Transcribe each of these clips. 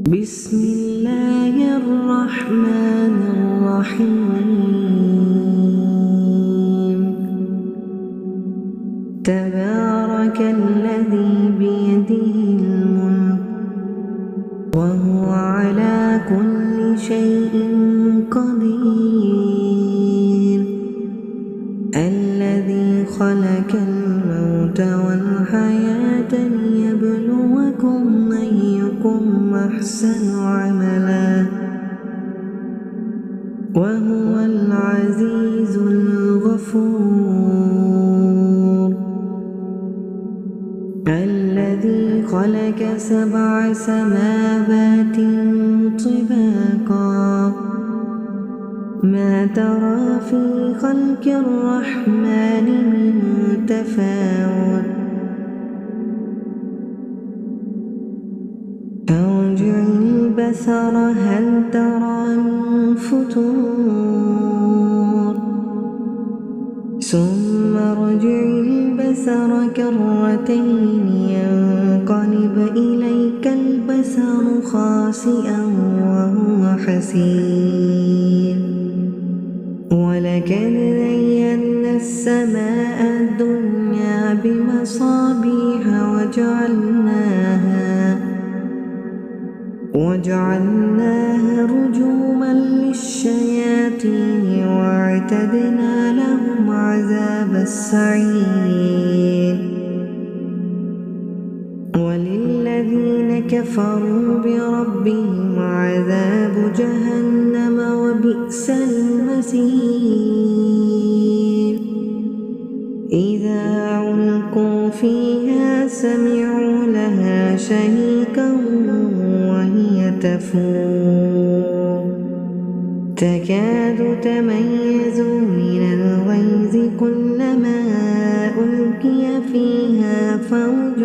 بسم الله الرحمن الرحيم. تبارك الذي بيده الملك وهو على كل شيء قدير. الذي خلق الموت والحياة ليبلوكم أيكم أحسن عملا وهو العزيز الغفور. الذي خلق 7 سماوات طباقا ما ترى في خلق الرحمن من تفاوت. ارجع البصر هل ترى من فطور ثم ارجع البصر كرتين ينقلب إليك البصر خاسئا وهو حسير. ولقد زينا السماء الدنيا بمصابيح وجعلناها رجوما للشياطين واعتدنا لهم عذاب السعير. وللذين كفروا بربهم عذاب جهنم وبئس المصير. إذا ألقوا فيها سمعوا لها شهيقا وهي تفور تكاد تميز من الغيظ كلما ألقي فيها فوج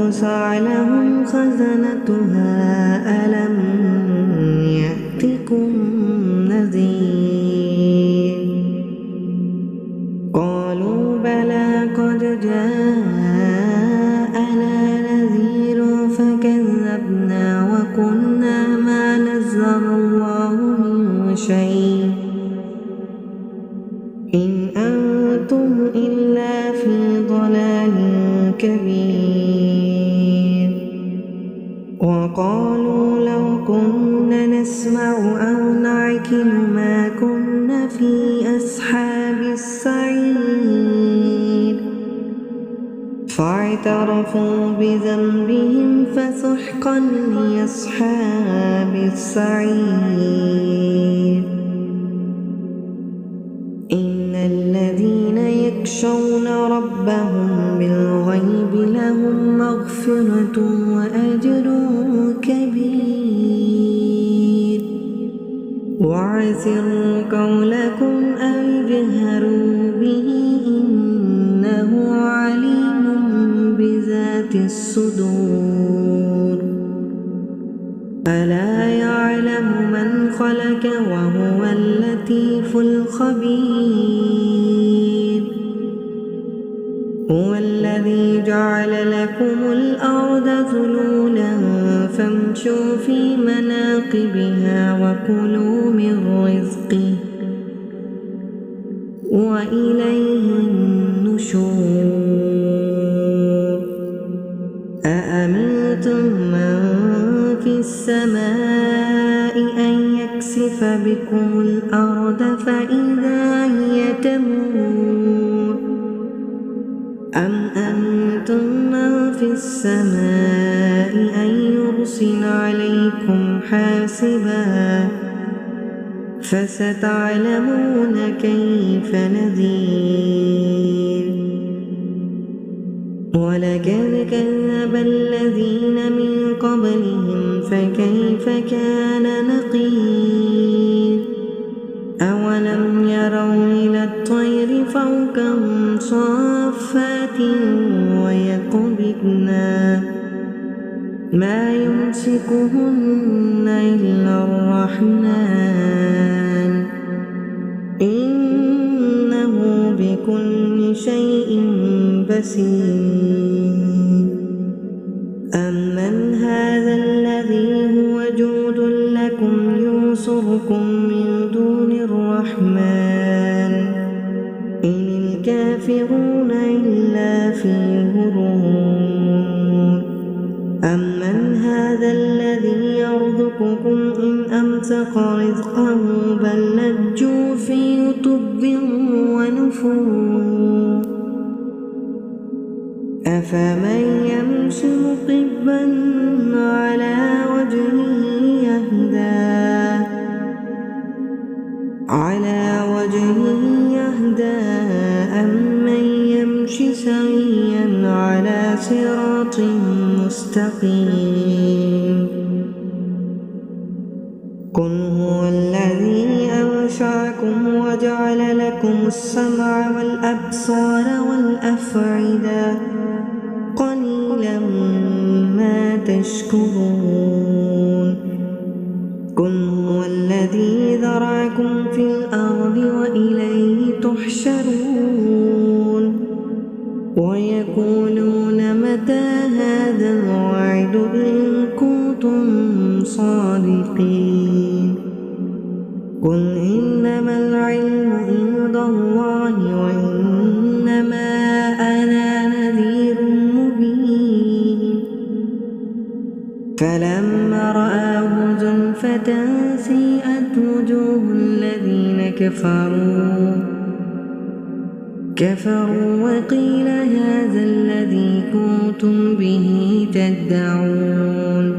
سألهم خزنتها ألم يأتكم نذير. قالوا بلى قد جاءنا نذير فكذبنا وقلنا ما نزل الله من شيء إن أنتم إلا في ضلال كبير. وقالوا لو كنا نسمع أو نعقل ما كنا في أصحاب السعير. فاعترفوا بذنبهم فسحقا لأصحاب السعير. إن الذين يخشون ربهم بالغيب لهم مغفرة وأجر كبير. وأسروا قولكم أو اجهروا به إنه عليم بذات الصدور. ألا يعلم من خلق وهو اللطيف الخبير. هو الذي جعل لكم الأرض ذلولا فامشوا في مناقبها وكلوا من رزقه وإليه النشور. أأمنتم من في السماء أن يكسف بكم الأرض فإذا هي تمور أم أنتم من في السماء أن يرسل عليكم حاسبا فستعلمون كيف نذير. ولقد كذب الذين من قبلهم فكيف كان نقير. أولم يروا إلى الطير فوقهم صافات ويقبضن ما يمسكهن إلا الرحمن إنه بكل شيء بصير. يرزقكم من دون الرحمن إن الكافرون إلا في غرور أمن هذا الذي يرزقكم إن أمسك رزقه بل لجوا في عتب ونفور أفمن يمشي مكبا على وجهه يهدى أمن يمشي سويا على صراط مستقيم قل هو الذي أنشأكم وجعل لكم السمع والأبصار والأفئدة قليلا ما تشكرون قل هو الذي ذرأكم في الأرض وإليه تحشرون ويقولون متى هذا الوعد إن كنتم صادقين قل إنما العلم عند الله وإنما أنا نذير مبين فلما رآه زلفة سيئت وجوه الذين كفروا وقيل هذا الذي كنتم به تدعون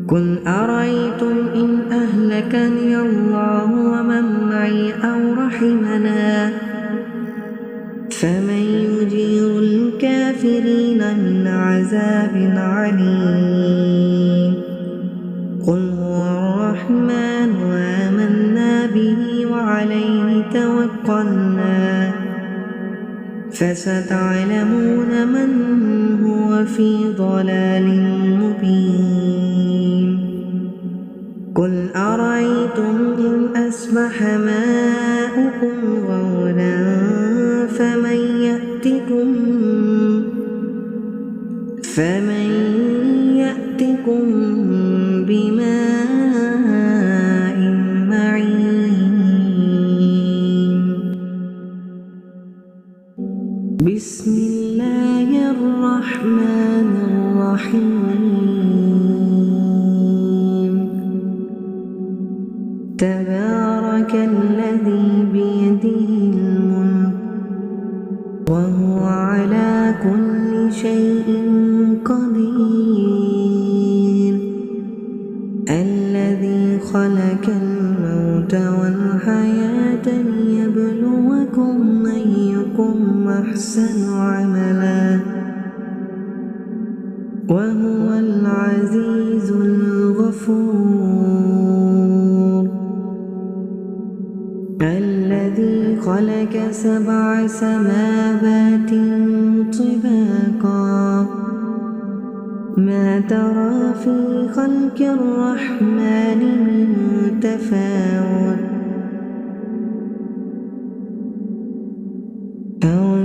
قل أرأيتم إن أهلكني الله ومن معي أو رحمنا فمن يجير الكافرين من عذاب عليم قل هو الرحمن آمنا به وعليه توكلنا فستعلمون من هو في ضلال مبين قل أرأيتم إن أصبح ماؤكم غورا فمن يأتكم بماء معين بسم الله الرحمن الرحيم تبارك الذي بيده الملك وهو على كل شيء قدير الذي خلق الموت والحياة ليبلوكم أيكم أحسن عملا وهو العزيز الغفور الذي خلق 7 سماوات طباقا ما ترى في خلق الرحمن من تفاوت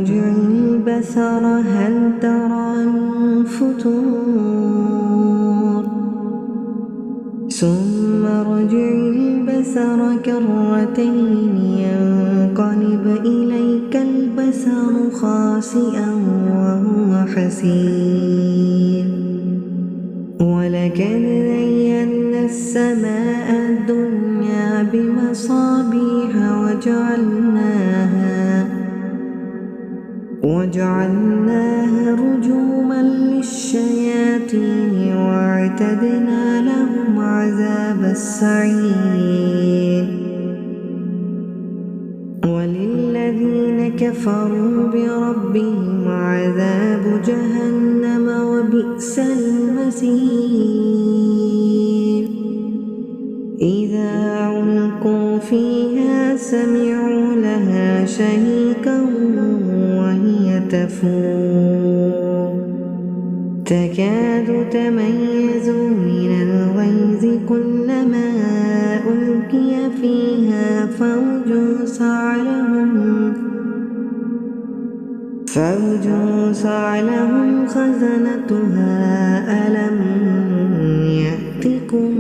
فارجع البصر هل ترى من فطور ثم ارجع البصر كرتين ينقلب إليك البصر خاسئا وهو حسير ولقد زينا السماء الدنيا بمصابيح وجعلناها رجوما للشياطين واعتدنا لهم عذاب السعير وللذين كفروا بربهم عذاب جهنم وبئس المصير إذا ألقوا فيها سمعوا لها شهيقا وهي تفور تكاد تميز من الغيظ كلما ألقي فيها فوج سألهم خزنتها ألم يأتكم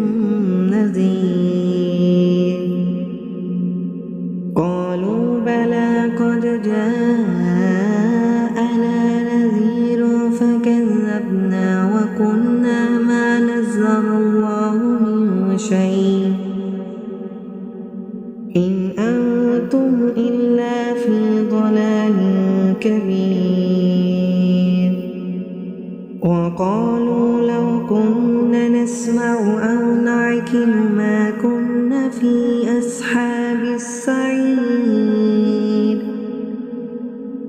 نذير وقالوا لو كنا نسمع أو نعقل ما كنا في أصحاب السعير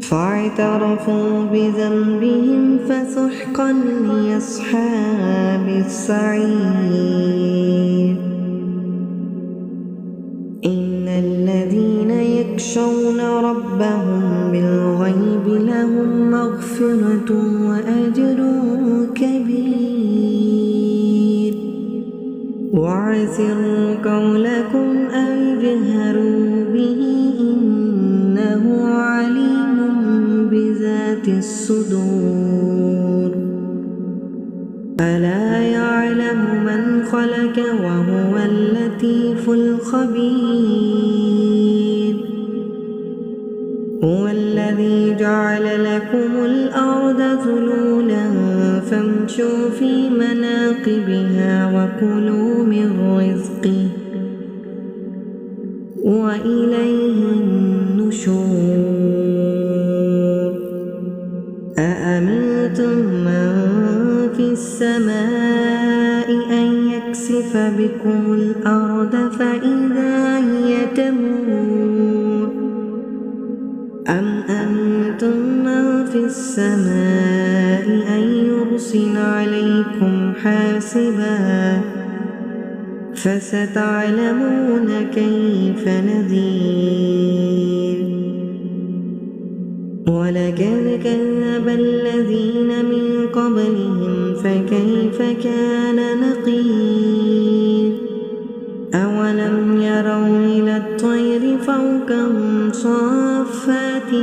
فاعترفوا بذنبهم فسحقا لأصحاب السعير إن الذين يخشون ربهم بالغيب لهم مغفرة وأجر كبير وأسروا قولكم أو اجهروا به إنه عليم بذات الصدور ألا يعلم من خلق وهو اللطيف الخبير هو الذي جعل لكم الأرض ذلولا فامشوا في مناقبها وكلوا من رزقه وإليه النشور أأمنتم من في السماء أن يكسف بكم الأرض فإذا هي تمور أم أنتم من في السماء أن يرسل عليكم حاسبا فستعلمون كيف نذير ولقد كذب الذين من قبلهم فكيف كان نقير أولم يروا إلى الطير فوقهم صافات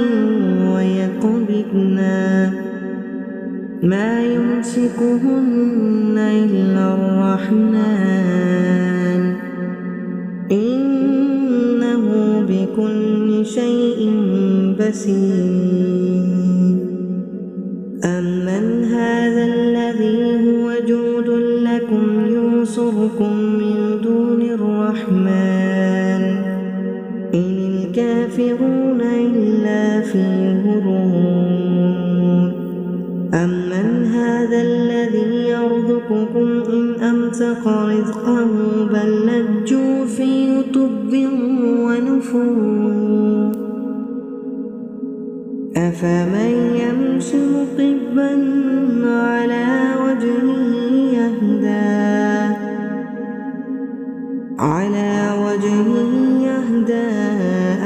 ويقبضن ما يمسكهن إلا الرحمن إنه بكل شيء بصير أمن هذا الذي هو جود لكم ينصركم من دون الرحمن إن الكافرون إلا في غرور أمن هذا الذي يرزقكم إن أمسك رزقه بل لجوا في عتب ونفور أفمن يمشي مكبا على وجهه يهدى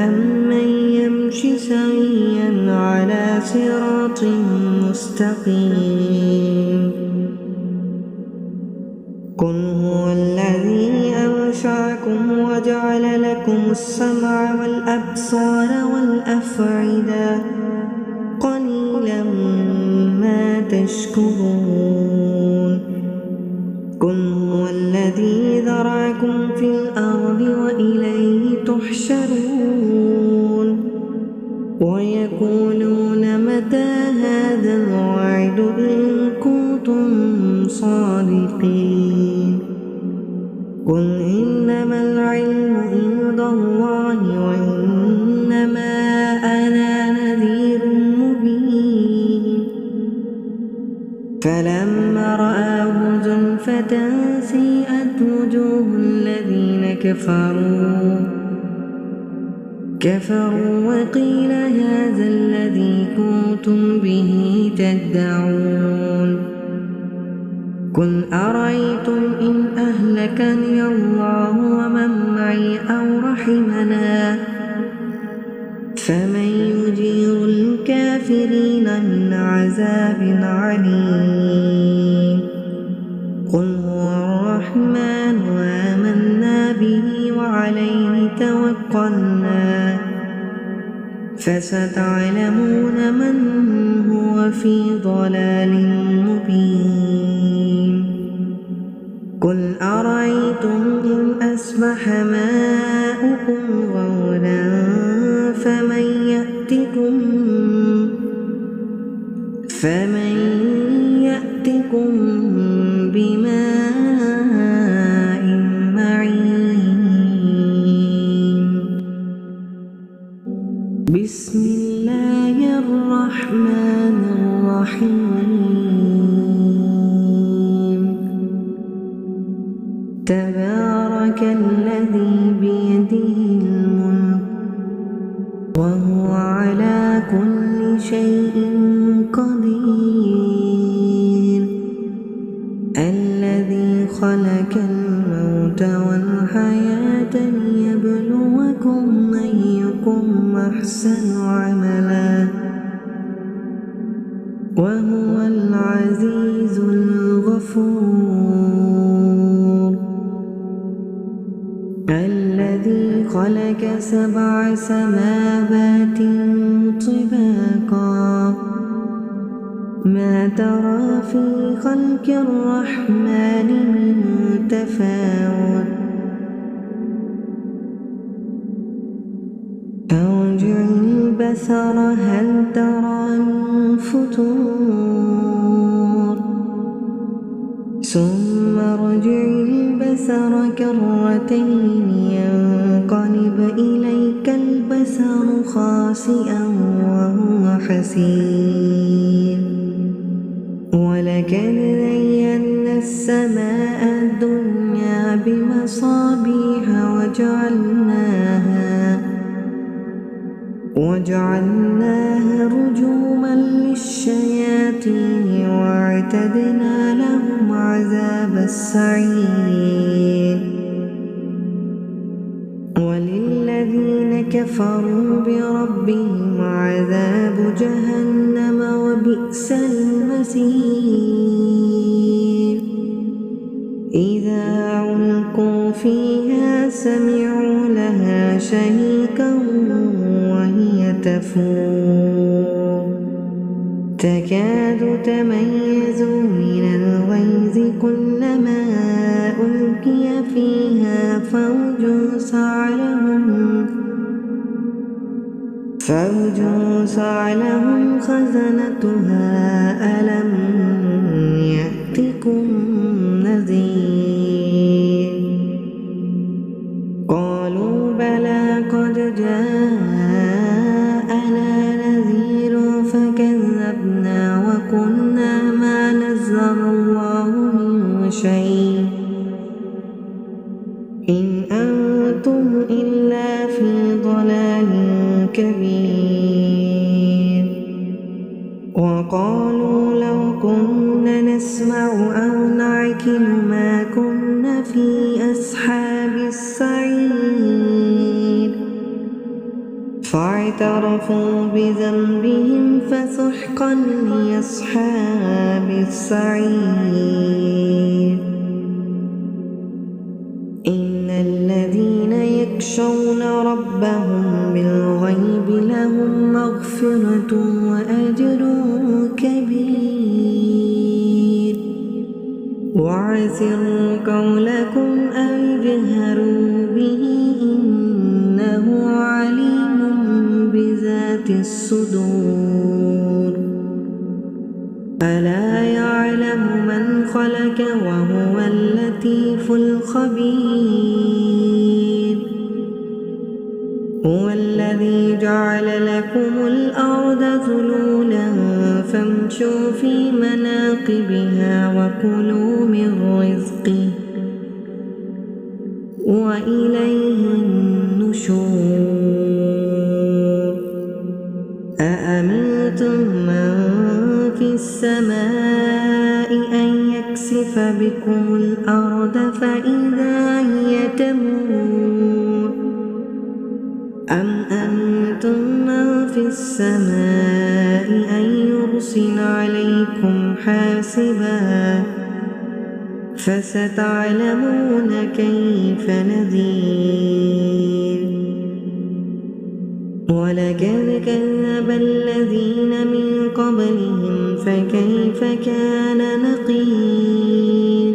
أمن يمشي سويا على صراط مستقيم قل هو الذي أنشأكم وجعل لكم السمع والأبصار والأفئدة قليلا ما تشكرون قل هو الذي ذرأكم في الأرض وإليه تحشرون ويقولون متى هذا الوعد إن كنتم صادقين قل إنما العلم عند الله وإنما أنا نذير مبين فلما رآه زلفة سيئت وجوه الذين كفروا وقيل هذا الذي كنتم به تدعون قل أرأيتم إن أهلكني الله ومن معي أو رحمنا فمن يجير الكافرين من عذاب عليم قل هو الرحمن آمنا به وعليه توكلنا فستعلمون من هو في ضلال مبين قل أرأيتم إن أصبح ماؤكم غورا فمن يأتكم بماء معين بسم الله الرحمن الرحيم تبارك الذي بيده الملك وهو على كل شيء قدير الذي خلق الموت والحياة ليبلوكم أيكم أحسن عملا وهو العزيز الغفور الذي خلق 7 سماوات طباقا ما ترى في خلق الرحمن من تفاوت ارجع البصر هل ترى من فتور ثم ارجع البصر كرتين ينقلب إليك البصر خاسئا وهو حسير ولقد زينا السماء الدنيا بمصابيح وجعلناها رجوما للشياطين واعتدنا لهم عذاب السعير وللذين كفروا بربهم عذاب جهنم وبئس المصير إذا ألقوا فيها سمعوا لها شهيقا وهي تفور تكاد تميز من الغيظ كلما ألقي فيها فوج سألهم خزنتها ألم يأتكم نذير قالوا بلى قد جاءنا نذير فكذبنا وقلنا ما نزل الله من شيء إن أنتم إلا في ضلال كبير وقالوا لو كنا نسمع أو نعقل ما كنا في أصحاب السعير فاعترفوا بذنبهم فسحقا لأصحاب السعير إن الذين يخشون ربهم بالغيب لهم مغفرة وأجر كبير وعسروا قولكم أو اجهروا به إنه عليم بذات الصدور ألا يعلم من خلق وهو اللطيف الخبير هو الذي جعل لكم الأرض ذلولا فامشوا في مناقبها وكلوا من رزقه وإليه النشور أأمنتم من في السماء أن يكسف بكم الأرض فإذا هي تمور أم أنتم من في السماء أن يرسل عليكم حاسبا فستعلمون كيف نذير ولقد كذب الذين من قبلهم فكيف كان نقير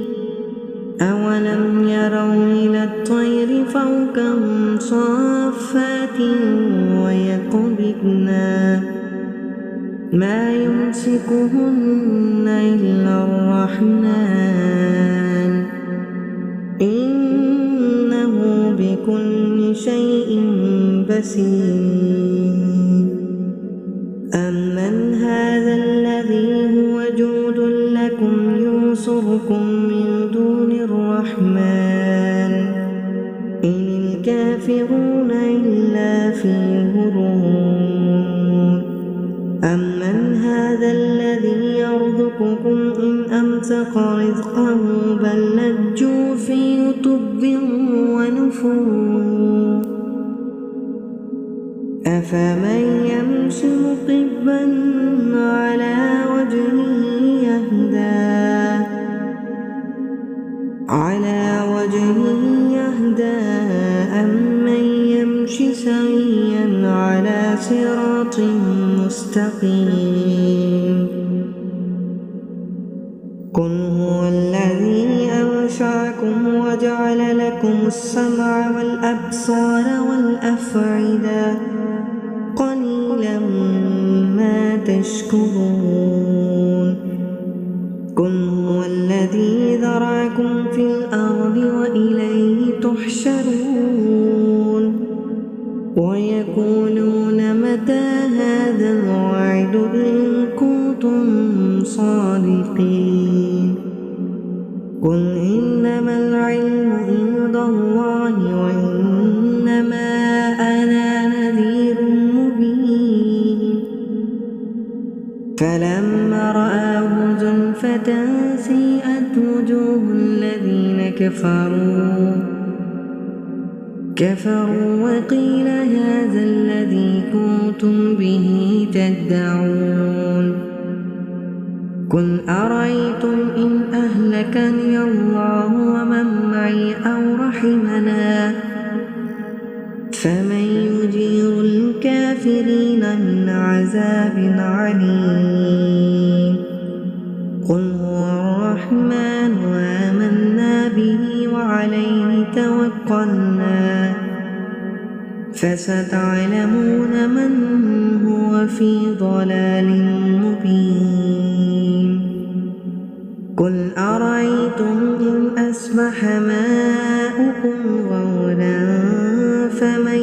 أولم يروا إلى الطير فوقهم صافات ويقبضن ما يمسكهن إلا الرحمن إنه بكل شيء بصير أمن هذا الذي هو جود لكم ينصركم من دون الرحمن الكافرون إلا في غرور أمن هذا الذي يرزقكم إن أمسك رزقه بل لجوا في عتب ونفور أفمن يمشي مكبا على وجهه يهدى أمن يمشي سويا على صراط مستقيم قل هو الذي أنشأكم وجعل لكم السمع والأبصار والأفئدة قليلا ما تشكرون قل هو الذي ذرأكم في الأرض وإليه تحشرون ويقولون متى هذا الوعد إن كنتم صادقين قل إنما العلم عند الله وإنما أنا نذير مبين فلما رآه زلفة سيئت وجوه الذين كفروا وقيل هذا الذي كنتم به تدعون قل أرأيتم إن أهلكني الله ومن معي أو رحمنا فمن يجير الكافرين من عذاب عليم قل هو الرحمن آمنا به وعليه توكلنا فستعلمون من هو في ضلال مبين قل أرأيتم إن أصبح ماؤكم غورا فمن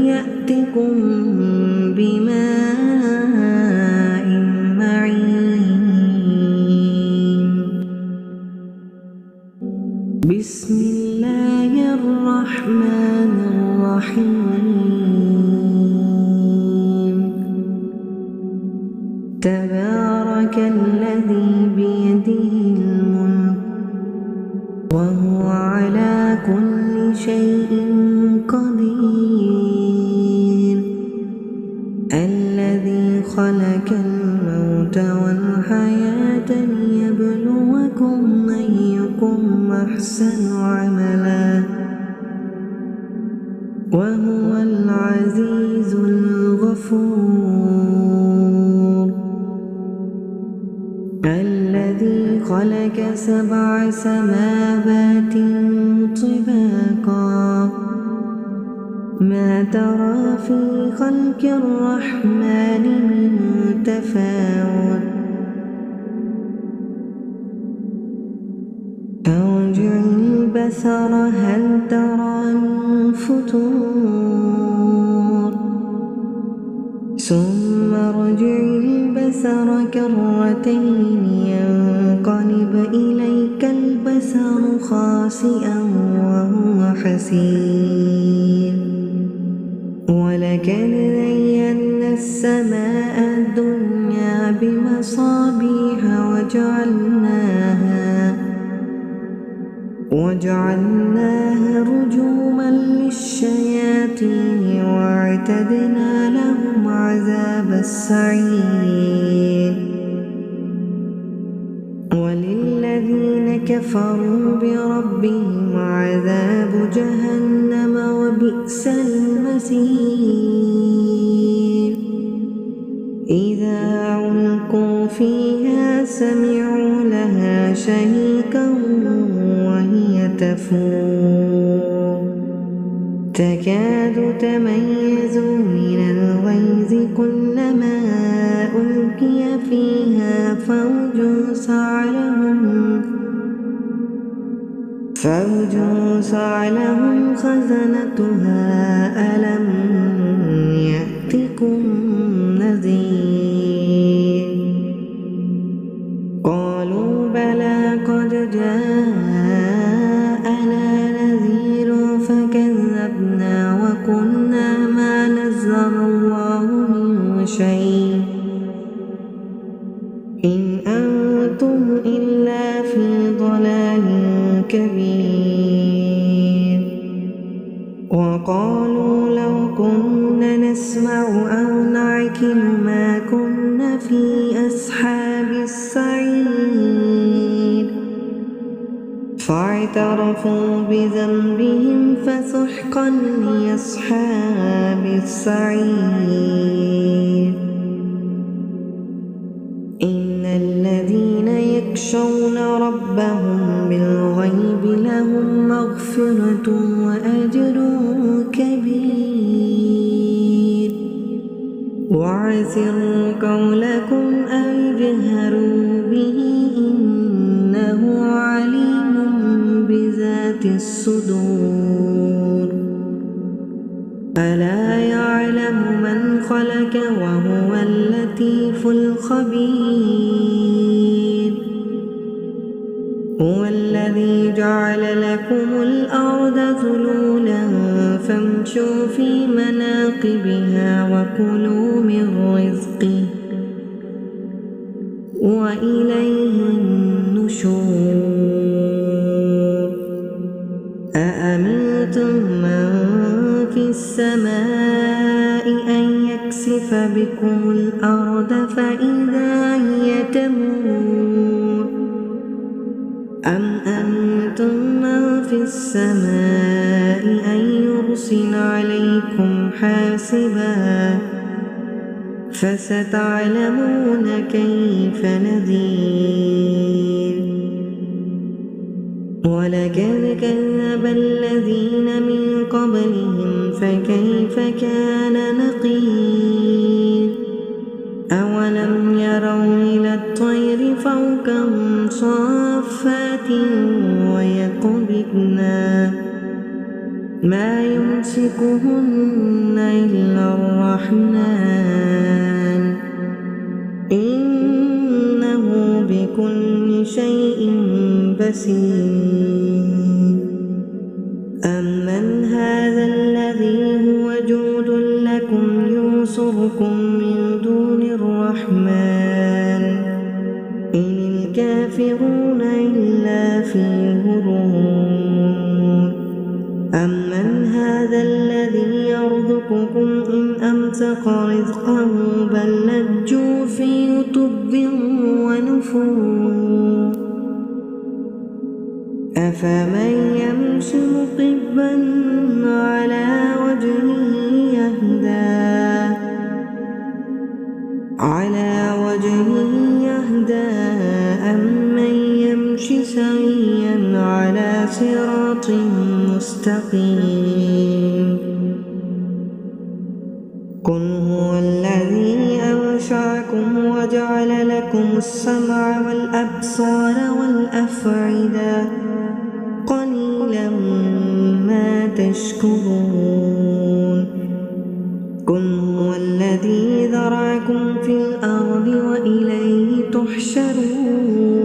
يأتكم بماء معين بسم الله الرحمن الرحيم تبارك الذي بيده الملك وهو على كل شيء قدير الذي خلق الموت والحياة ليبلوكم أيكم أحسن عملا وهو العزيز الغفور الذي خلق 7 سماوات طباقا ما ترى في خلق الرحمن من تفاوت فارجع البصر هل ترى من فطور ثم ارجع البصر كرتين ينقلب إليك البصر خاسئا وهو حسير ولقد زينا السماء الدنيا بمصابيح وجعلناها رجوما للشياطين واعتدنا لهم عذاب السعير وللذين كفروا بربهم عذاب جهنم وبئس المصير إذا ألقوا فيها سمعوا لها شهيقا وهي تفور تكاد تميز من الغيظ كلما ألقي فيها فوج سألهم خزنتها ألم يأتكم نذير قالوا بلى قد جاء الله من شيء إن أنتم إلا في ضلال كبير وقالوا لو كنا نسمع أو نعقل ما كنا في أصحاب السعير فاعترفوا بذنبهم فسحقا لأصحاب السعير إن الذين يخشون ربهم بالغيب لهم مغفرة وأجر كبير وعسروا قولكم أو اجهروا به إنه عليم بذات الصدور ألا يعلم من خلق وهو اللطيف الخبير هو الذي جعل لكم الأرض ذلولا فامشوا في مناقبها وكلوا من رزقه وإليه النشور أأمنتم من في السماء أن يكسف بكم الأرض فإذا هي تمور أم أنتم من في السماء أن يرسل عليكم حاسبا فستعلمون كيف نذير ولقد كذب الذين من قبلهم فكيف كان نقير أولم يروا إلى الطير فوقهم صافات ويقبضن ما يمسكهن إلا الرحمن إنه بكل شيء بصير أمن هذا الذي هو جود لكم ينصركم من دون الرحمن إن الكافرون إلا في غرور أمن هذا الذي يرزقكم إن أمسك رزقه بل لجوا في عتب ونفور أفمن يمشي مكبا على وجهه يهدى أمن يمشي سويا على صراط مستقيم قل هو الذي أنشأكم وجعل لكم السمع والأبصار والأفئدة قليلا ما تشكرون قل هو الذي ذرأكم في الأرض وإليه تحشرون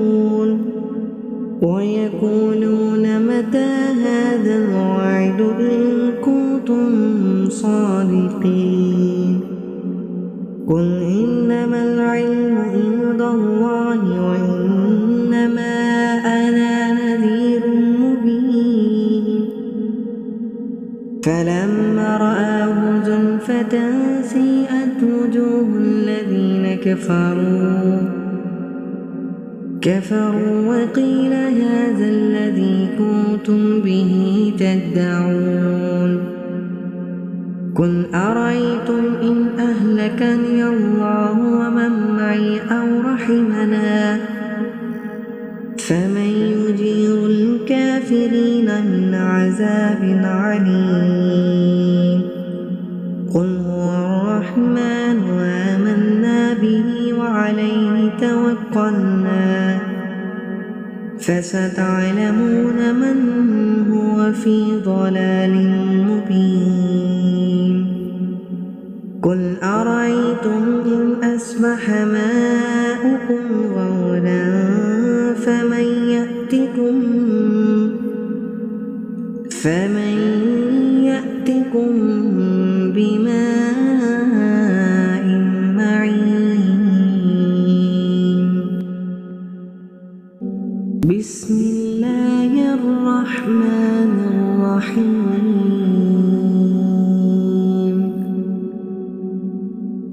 ويقولون متى هذا الوعد إن كنتم صادقين قل إنما العلم عند الله وإنما أنا نذير مبين فلما رآه زلفة سيئت وجوه الذين كفروا وقيل هذا الذي كنتم به تدعون قل أرأيتم إن أهلكني الله ومن معي أو رحمنا فمن يجير الكافرين من عذاب عليم قل هو الرحمن وآمنا به وعليه توكلنا فستعلمون من هو في ضلال مبين قل أرأيتم إن أصبح ماؤكم غورا فمن يأتكم بماء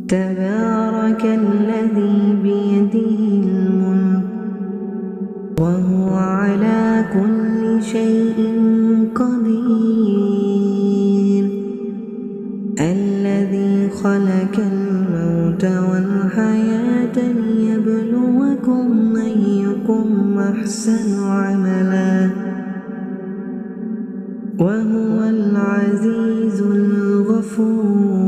تبارك الذي بيده الملك وهو على كل شيء قدير الذي خلق الموت والحياة ليبلوكم أيكم أحسن عملا وهو العزيز الغفور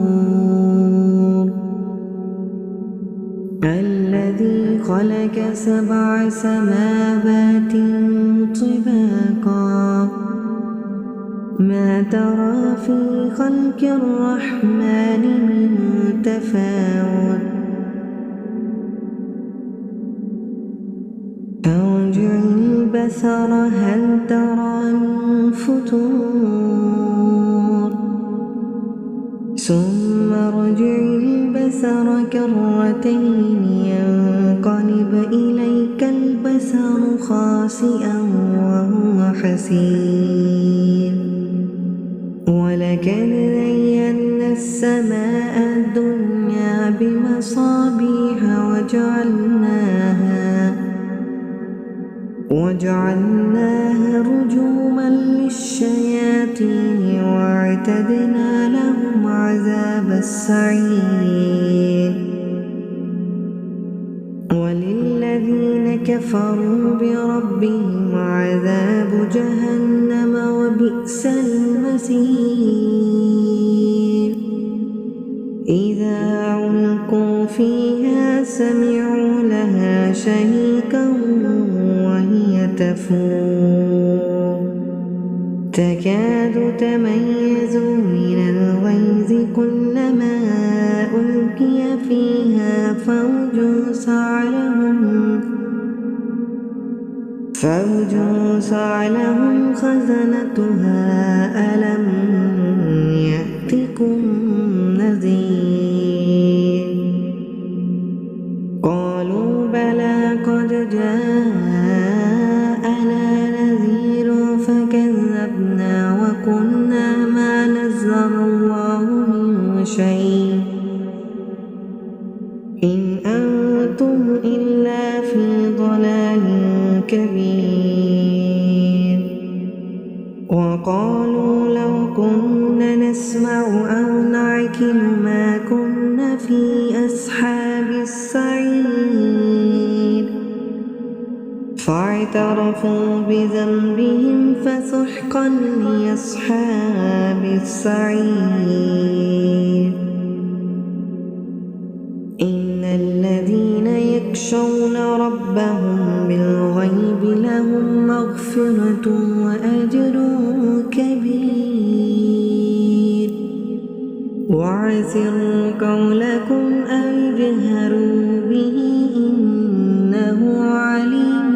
الذي خلق 7 سماوات طباقا ما ترى في خلق الرحمن من تفاوت ارجع البصر هل ترى من فطور ثم ارجع البصر كرتين ينقلب إليك البصر خاسئا وهو حسير ولقد زينا السماء الدنيا بمصابيح وجعلناها رجوما للشياطين واعتدنا لهم عذاب السعير وللذين كفروا بربهم عذاب جهنم وبئس المصير إذا ألقوا فيها سمعوا لها شهيقا وهي تفور تكاد تميز من الغيظ كلما ألقي فيها فوج سألهم خزنتها ألم يأتكم نذير قالوا بلى قد جاءنا نذير فكذبنا وقلنا ما نزل الله من شيء إن أنتم إلا في ضلال كبير وقالوا لو كنا نسمع أو نعقل ما كنا في أصحاب السعير فاعترفوا بذنبهم فسحقا لأصحاب السعير إن الذين يخشون ربهم بالغيب لهم مغفرة وأجر كبير وعسروا قولكم أو اجهروا به إنه عليم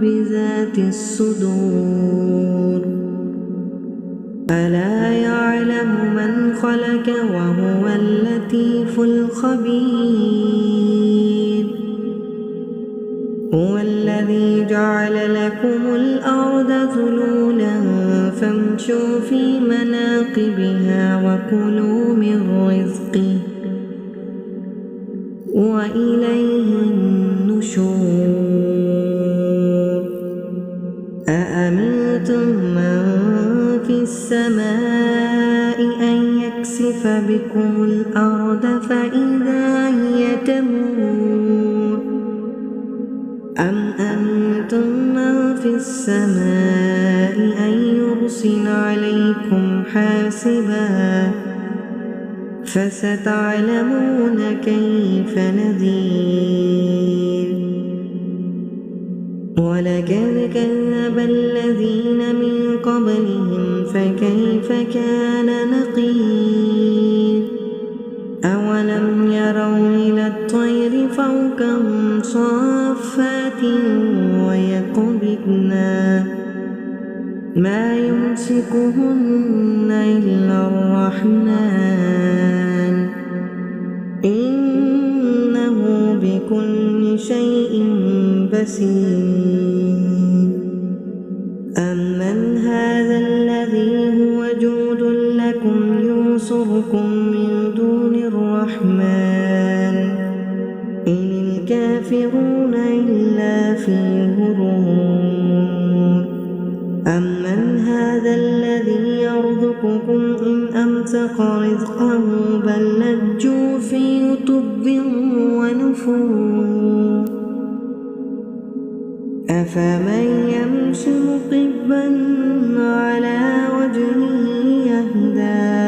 بذات الصدور ألا يعلم من خلق وهو اللطيف الخبير هو الذي جعل لكم الأرض ذلولا فامشوا في مناقبها وكلوا من رزقه وإليه النشور أأمنتم من في السماء أن يكسف بكم الأرض فإذا هي تمور أم أنتم من في السماء أن يرسل عليكم حاسبا فستعلمون كيف نذير ولقد كذب الذين من قبلهم فكيف كان نقير أولم يروا إلى الطير فوقهم صافات ويقبضن ما يمسكهن إلا الرحمن إنه بكل شيء بصير أمن هذا الذي هو جود لكم ينصركم من دون الرحمن الكافرون إلا في غرور أمن هذا الذي يرزقكم إن أمسك رزقه بل لجوا في عتب ونفور أفمن يمشي مكبا على وجهه يهدى